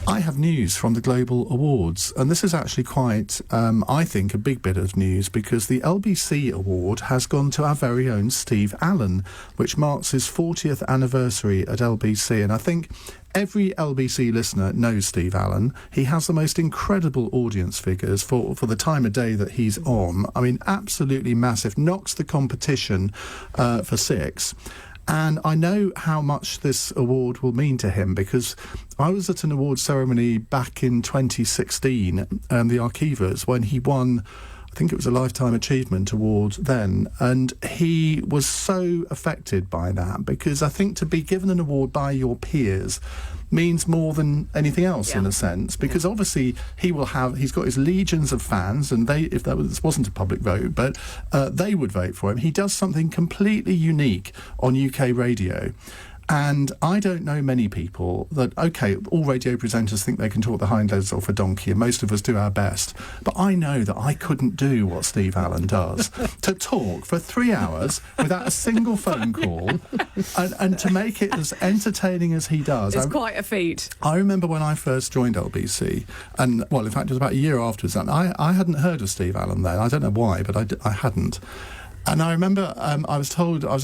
I have news from the Global Awards, and this is actually quite, I think, a big bit of news, because the LBC Award has gone to our very own Steve Allen, which marks his 40th anniversary at LBC, and I think every LBC listener knows Steve Allen. He has the most incredible audience figures for the time of day that he's on. I mean, absolutely massive, knocks the competition for 6. And I know how much this award will mean to him, because I was at an award ceremony back in 2016, the Archivas, when he won, I think it was a Lifetime Achievement Award then, and he was so affected by that, because I think to be given an award by your peers means more than anything else, in a sense, because obviously he's got his legions of fans, and if this wasn't a public vote, but they would vote for him. He does something completely unique on UK radio. And I don't know many people that, OK, all radio presenters think they can talk the hind legs off a donkey, and most of us do our best. But I know that I couldn't do what Steve Allen does, to talk for 3 hours without a single phone call, and to make it as entertaining as he does. It's quite a feat. I remember when I first joined LBC, and, well, in fact, it was about a year afterwards, and I hadn't heard of Steve Allen then. I don't know why, but I hadn't. And I remember I was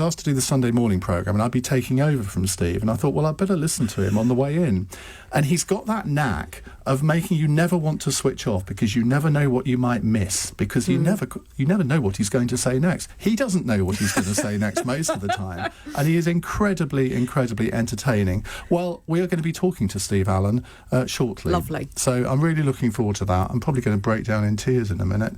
asked to do the Sunday morning programme, and I'd be taking over from Steve, and I thought, well, I'd better listen to him on the way in. And he's got that knack of making you never want to switch off, because you never know what you might miss, because you never know what he's going to say next. He doesn't know what he's going to say next most of the time, and he is incredibly, incredibly entertaining. Well, we are going to be talking to Steve Allen shortly. Lovely. So I'm really looking forward to that. I'm probably going to break down in tears in a minute.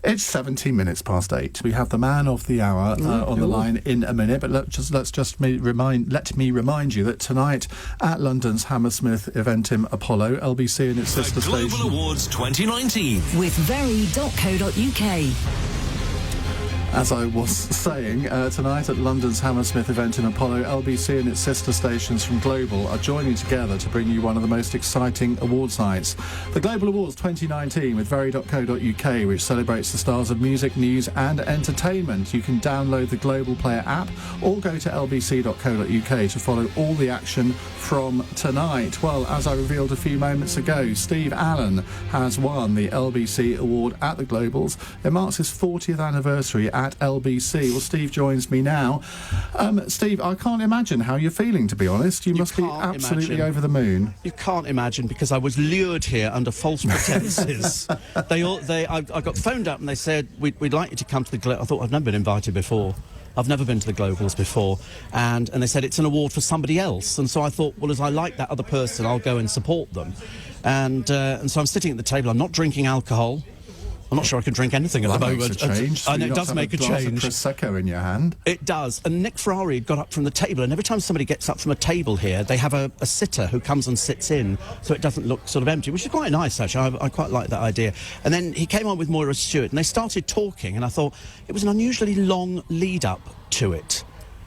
It's 17 minutes past 8. We have the man of the hour on the line in a minute, but let me remind you that tonight at London's Hammersmith Eventim Apollo, LBC and its sister station, Global Awards 2019 with very.co.uk. As I was saying, tonight at London's Hammersmith Eventim Apollo, LBC and its sister stations from Global are joining together to bring you one of the most exciting awards nights. The Global Awards 2019 with very.co.uk, which celebrates the stars of music, news and entertainment. You can download the Global Player app or go to lbc.co.uk to follow all the action from tonight. Well, as I revealed a few moments ago, Steve Allen has won the LBC Award at the Globals. It marks his 40th anniversary at LBC. Well, Steve joins me now. Steve, I can't imagine how you're feeling, to be honest. You must be absolutely over the moon. You can't imagine, because I was lured here under false pretences. I got phoned up and they said, we'd like you to come to the Globals. I thought, I've never been invited before. I've never been to the Globals before. And they said it's an award for somebody else. And so I thought, well, as I like that other person, I'll go and support them. And so I'm sitting at the table. I'm not drinking alcohol. I'm not sure I can drink anything at the moment. Makes a change. I know, it does make a change. Of Prosecco in your hand. It does. And Nick Ferrari got up from the table, and every time somebody gets up from a table here, they have a sitter who comes and sits in, so it doesn't look sort of empty, which is quite nice, actually. I quite like that idea. And then he came on with Moira Stewart, and they started talking, and I thought it was an unusually long lead-up to it.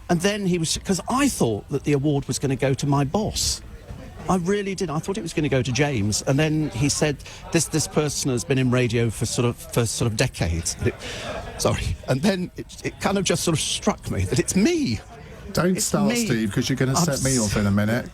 And then because I thought that the award was going to go to my boss. I really did. I thought it was going to go to James, and then he said, "This person has been in radio for sort of decades." And then it kind of just sort of struck me that it's me. Don't start, Steve, because you're going to set me off in a minute.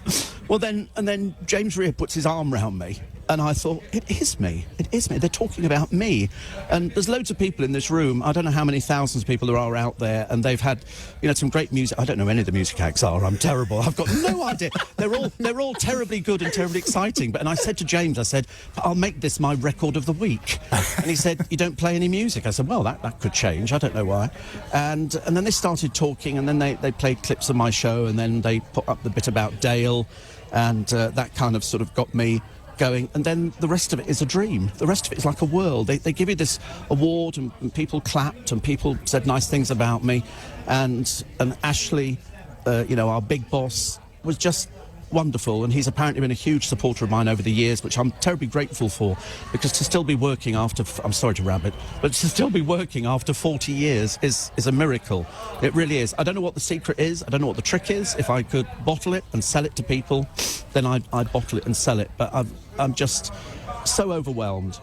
Well, then James Rear puts his arm round me, and I thought, it is me. It is me. They're talking about me. And there's loads of people in this room. I don't know how many thousands of people there are out there, and they've had, some great music. I don't know any of the music acts are. I'm terrible. I've got no idea. They're all terribly good and terribly exciting. And I said to James, I said, I'll make this my record of the week. And he said, you don't play any music. I said, well, that could change. I don't know why. And then they started talking, and then they played clips of my show, and then they put up the bit about Dale, and that kind of sort of got me going. And then the rest of it is a dream. The rest of it is like a world. They give you this award, and people clapped, and people said nice things about me, and Ashley, our big boss, was just wonderful, and he's apparently been a huge supporter of mine over the years, which I'm terribly grateful for, because to still be working after, I'm sorry to rabbit, but to still be working after 40 years is a miracle. It really is. I don't know what the secret is. I don't know what the trick is. If I could bottle it and sell it to people, then I'd bottle it and sell it. But I'm just so overwhelmed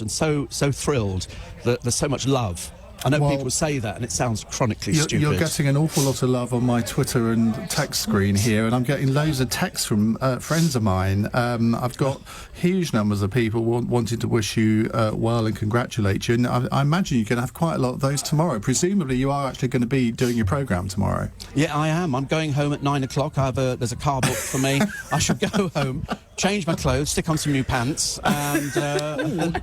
and so thrilled that there's so much love I know Well, people say that, and it sounds chronically stupid. You're getting an awful lot of love on my Twitter and text screen here, and I'm getting loads of texts from friends of mine. I've got huge numbers of people wanting to wish you well and congratulate you, and I imagine you're going to have quite a lot of those tomorrow. Presumably you are actually going to be doing your programme tomorrow. Yeah, I am. I'm going home at 9 o'clock. There's a car booked for me. I should go home, change my clothes, stick on some new pants, and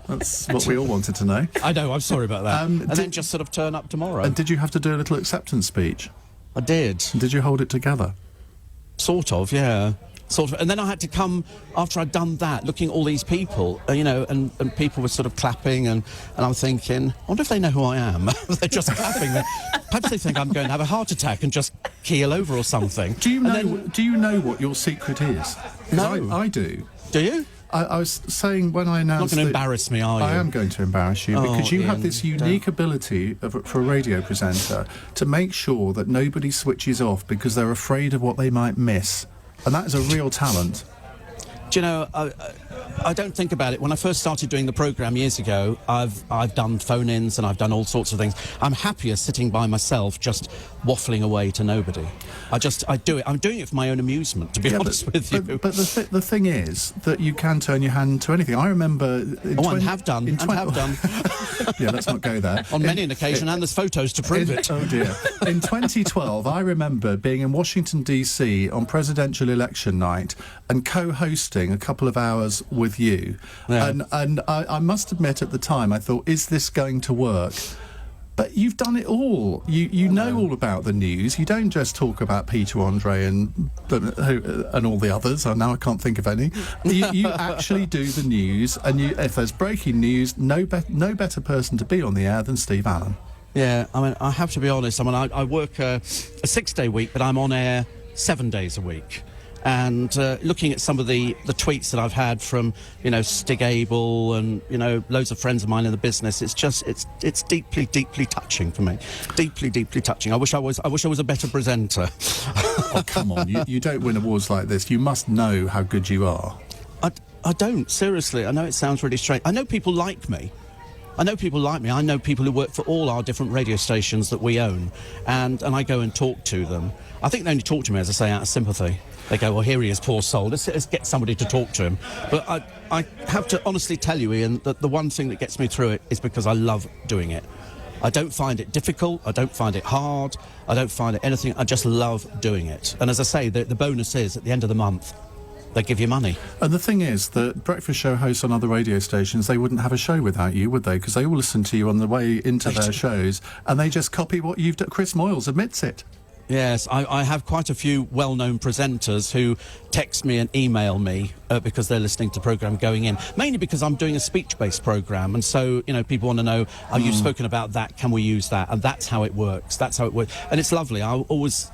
That's what we all wanted to know. I know, I'm sorry about that. And then just sort of turn up tomorrow. And did you have to do a little acceptance speech? I did. Did you hold it together? Sort of, yeah. Sort of. And then I had to come, after I'd done that, looking at all these people, and people were sort of clapping, and I'm thinking, I wonder if they know who I am. They're just clapping. Perhaps they think I'm going to have a heart attack and just keel over or something. Do you know what your secret is? 'Cause No. I do. Do you? I was saying when I announced... Not going to embarrass me, are you? I am going to embarrass you, because you have Iain, this unique ability for a radio presenter to make sure that nobody switches off because they're afraid of what they might miss. And that is a real talent. Do you know, I don't think about it. When I first started doing the programme years ago, I've done phone-ins and I've done all sorts of things. I'm happier sitting by myself, just waffling away to nobody. I do it. I'm doing it for my own amusement, to be honest with you. But the thing is that you can turn your hand to anything. I remember... I have done. Yeah, let's not go there. On many an occasion, and there's photos to prove it. Oh dear. In 2012, I remember being in Washington, D.C. on presidential election night and co-hosting a couple of hours with you. Yeah. And I must admit at the time, I thought, is this going to work? But you've done it all. You know all about the news. You don't just talk about Peter Andre and all the others. Now I can't think of any. You actually do the news, and if there's breaking news, no better person to be on the air than Steve Allen. Yeah, I mean, I have to be honest. I mean, I work a 6-day week, but I'm on air 7 days a week. And looking at some of the tweets that I've had from, Stig Abel and, loads of friends of mine in the business, it's deeply, deeply touching for me. Deeply, deeply touching. I wish I was a better presenter. Oh, come on. You don't win awards like this. You must know how good you are. I don't, seriously. I know it sounds really strange. I know people like me. I know people who work for all our different radio stations that we own, and I go and talk to them. I think they only talk to me, as I say, out of sympathy. They go, well, here he is, poor soul, let's get somebody to talk to him. But I have to honestly tell you, Iain, that the one thing that gets me through it is because I love doing it. I don't find it difficult, I don't find it hard, I don't find it anything, I just love doing it. And as I say, the bonus is, at the end of the month, they give you money. And the thing is that breakfast show hosts on other radio stations, they wouldn't have a show without you, would they? Because they all listen to you on the way into their shows, and they just copy what you've done. Chris Moyles admits it. Yes, I have quite a few well-known presenters who text me and email me because they're listening to the programme going in. Mainly because I'm doing a speech-based programme, and so, people want to know, you've spoken about that, can we use that? And that's how it works. And it's lovely. I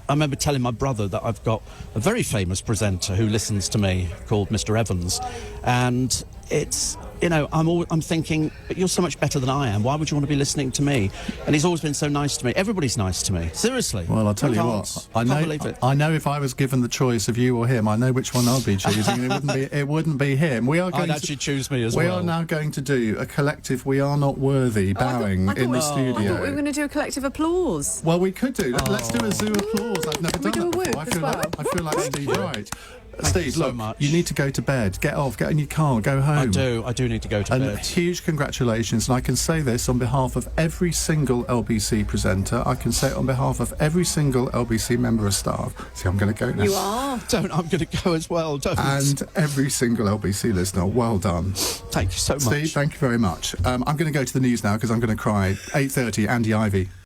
remember telling my brother that I've got a very famous presenter who listens to me called Mr. Evans, and it's... I'm thinking, but you're so much better than I am. Why would you want to be listening to me? And he's always been so nice to me. Everybody's nice to me. Seriously. Well, I'll tell you what. I know if I was given the choice of you or him, I know which one I'd be choosing. It wouldn't be him. I'd actually choose me as well. We are now going to do a collective "We Are Not Worthy" bowing in the studio. I thought we were going to do a collective applause. Well, we could do. Let's do a zoo applause. I've never done that before. I feel like Steve Wright. Steve, look, you need to go to bed. Get off, get in your car, go home. I do need to go to bed. And huge congratulations, and I can say this on behalf of every single LBC presenter. I can say it on behalf of every single LBC member of staff. See, I'm going to go now. You are. I'm going to go as well, don't. And every single LBC listener, well done. Thank you so much. Steve, thank you very much. I'm going to go to the news now because I'm going to cry. 8:30, Andy Ivy.